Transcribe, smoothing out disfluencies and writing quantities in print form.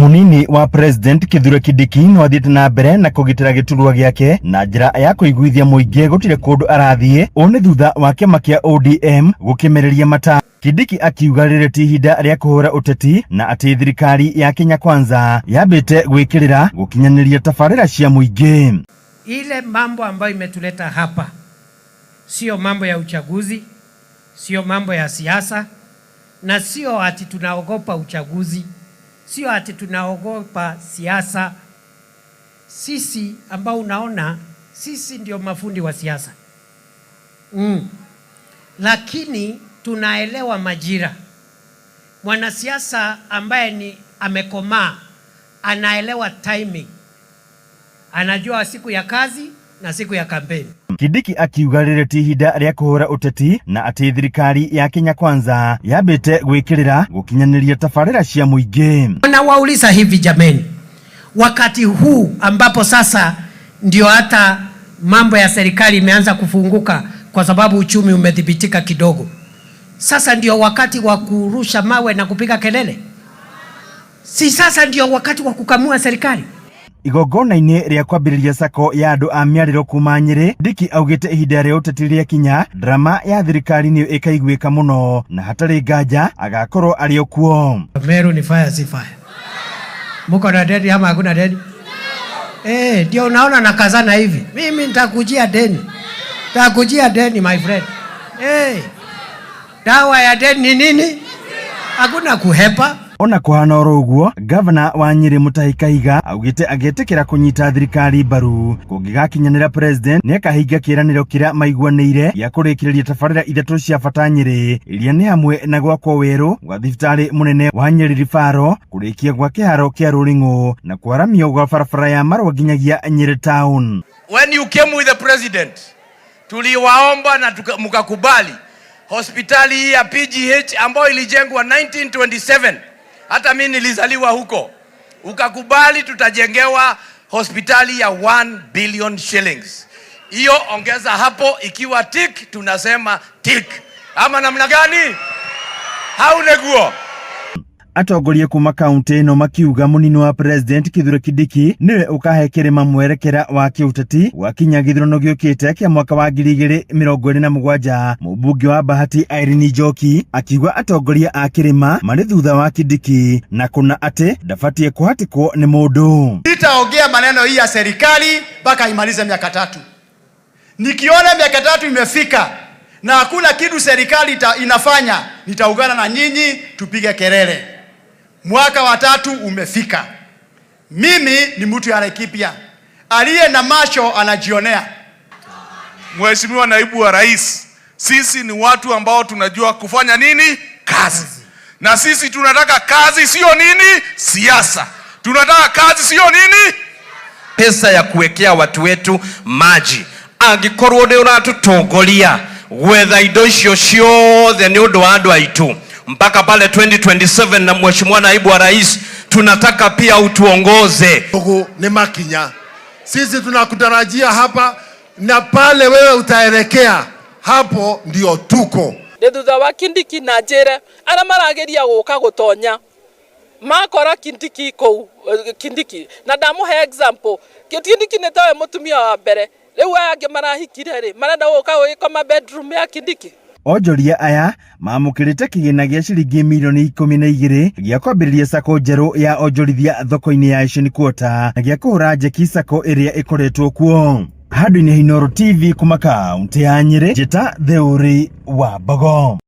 Munini wa President Kithure Kindiki no athiĩte na mbere na kũgitĩra gĩturwa gĩake na njĩra ya kũiguithia mũingĩ gũtirĩ kũndũ arathiĩ. Ũũ nĩ thutha wa kĩama kĩa ODM gũkĩmereria mata. Kindiki akiuga rĩrĩ ti ihinda rĩa kũhũra ũteti na atĩ thirikari ya Kenya Kwanza yambĩte gwĩkĩrĩra gũkinyanĩria tabarĩra cia mũingĩ. Ile mambo ambayo imetuleta hapa sio mambo ya uchaguzi, sio mambo ya siasa, na sio ati tunaogopa uchaguzi, sio ati tunaogopa siasa. Sisi ambao unaona sisi ndio mafundi wa siasa. Lakini tunaelewa majira. Mwanasiasa ambaye ni amekomaa anaelewa timing. Anajua siku ya kazi na siku ya kampeni. Kindiki akiuga rĩrĩ ti ihinda rĩa kũhũra ũteti na atĩ thirikari ya Kenya Kwanza yambĩte gwĩkĩrĩra gũkinyanĩria tabarĩra cia mũingĩ. Na wauliza hivi jameni, wakati huu ambapo sasa ndio hata mambo ya serikali imeanza kufunguka kwa sababu uchumi umedhibitika kidogo, sasa ndio wakati wa kurusha mawe na kupiga kelele? Si sasa ndio wakati wa kukamua serikali? Igongona-inĩ rĩa kwambĩrĩria sako ya andũ a mĩarĩro kuma Nyĩrĩ, Kindiki augĩte ihinda rĩa ũteti rĩakinya, drama ya thirikari nĩyo ĩkaiguĩka mũno na hatarĩ nganja agakorwo arĩ o kuo. Meru ni fire si fire. Muko na deni ama hakuna deni? Ndio unaona nakazana hivi. Mimi nitakujia deni. Nitakujia deni my friend. Dawa ya deni ni nini? Hakuna kuhepa. Ona kuhana oro uguo, Governor wa Nyĩrĩ Mutahi Kahiga augĩte agĩtĩkĩra kũnyita thirikari mbaru kũngĩgakinyanĩra president nĩakahinga kĩĩranĩro kĩrĩa maiguanĩire gĩa kũrĩkĩrĩria tabarĩra ithatũ cia bata Nyĩrĩ, iria nĩ hamwe na gwakwo werũ gwa thibitarĩ mũnene wa Nyĩrĩ Rifaro, kũrĩkia gwa kĩharo kĩa Rũring'ũ na kwaramio gwa barabara ya Marwa nginyagia Nyĩrĩ town. When you came with the president, tuliwaomba na mkakubali hospitali hii ya PGH ambayo ilijengwa 1927. Hata mimi nilizaliwa huko. Ukakubali tutajengewa hospitali ya 1 billion shillings. Hiyo ongeza hapo, ikiwa tik tunasema tik. Ama namna gani? Hauneguo. Atongoria kuma kaunti ĩno makiuga munini wa President Kithure Kindiki niwe ukahe kĩrĩma mwerekera wa kĩũteti wakinya gĩthurano gĩũkĩte kĩa mwaka wa 2027. Mũmbunge wa Bahati Irene Njoki akiuga atongoria a kĩrĩma marĩ thutha wa Kindiki na kuna atĩ ndabatie kũhatĩkwo nĩ mũndũ. Nitaongea maneno hii ya serikali mpaka imalize miaka 3. Nikiona miaka 3 imefika na hakuna kitu serikali inafanya, nitaungana na nyinyi tupige kelele. Mwaka wa 3 umefika. Mimi ni mtu ya Laikipia. Aliye na macho anajionea. Mheshimiwa Naibu wa Rais, sisi ni watu ambao tunajua kufanya nini? Kazi. Na sisi tunataka kazi, sio nini? Siasa. Tunataka kazi, sio nini? Pesa ya kuwekea watu wetu maji. Angikorwo nĩ ũratutongoria whether indo icio ciothe nĩ ũndũ wa andũ aitũ mpaka pale 2027. Na Mheshimiwa Naibu wa Rais, tunataka pia utuongoze. Ni makinya. Sisi tunakutarajia hapa na pale wewe utaelekea hapo ndio tuko. Nĩ thutha wa Kindiki na Njĩra arĩa marageria gũka gũtonya makora Kindiki na ndamuhe example. Kindiki nĩ tawe mũtumia wa mbere rĩu angĩ marahikire rĩ marenda gũka gũgĩkoma bedroom ya Kindiki. Onjoria aya mamũkĩrĩte kĩgĩna gĩa ciringi milioni 12 gĩa kwambĩrĩria sako njerũ ya onjorithia thoko-inĩ ya Asian Quarter na gĩa kũhũra njeki sako ĩrĩa ĩkoretwo kuo. Handũ-inĩ ha Inooro TV kuma kaunti ya Nyĩrĩ, njĩta Theũrĩ wa Mbogo.